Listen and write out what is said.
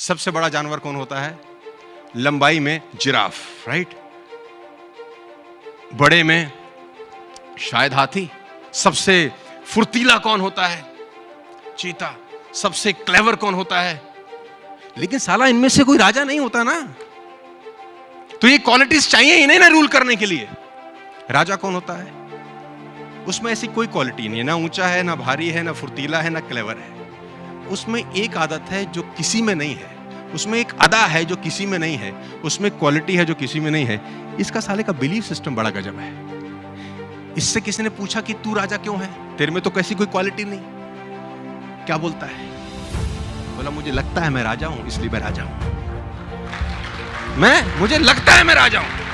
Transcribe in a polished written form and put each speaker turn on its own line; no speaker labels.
सबसे बड़ा जानवर कौन होता है? लंबाई में जिराफ, राइट? बड़े में शायद हाथी। सबसे फुर्तीला कौन होता है? चीता। सबसे क्लेवर कौन होता है? लेकिन साला इनमें से कोई राजा नहीं होता ना, तो ये क्वालिटीज चाहिए ही नहीं ना रूल करने के लिए। राजा कौन होता है? उसमें ऐसी कोई क्वालिटी नहीं है, ना ऊंचा है, ना भारी है, ना फुर्तीला है, ना क्लेवर है। उसमें एक आदत है जो किसी में नहीं है, उसमें एक अदा है जो किसी में नहीं है, उसमें क्वालिटी है जो किसी में नहीं है। इसका साले का बिलीफ सिस्टम बड़ा गजब है। इससे किसी ने पूछा कि तू राजा क्यों है, तेरे में तो कैसी कोई क्वालिटी नहीं। क्या बोलता है? बोला मुझे लगता है मैं राजा हूं, इसलिए मैं राजा हूं। मुझे लगता है मैं राजा हूं।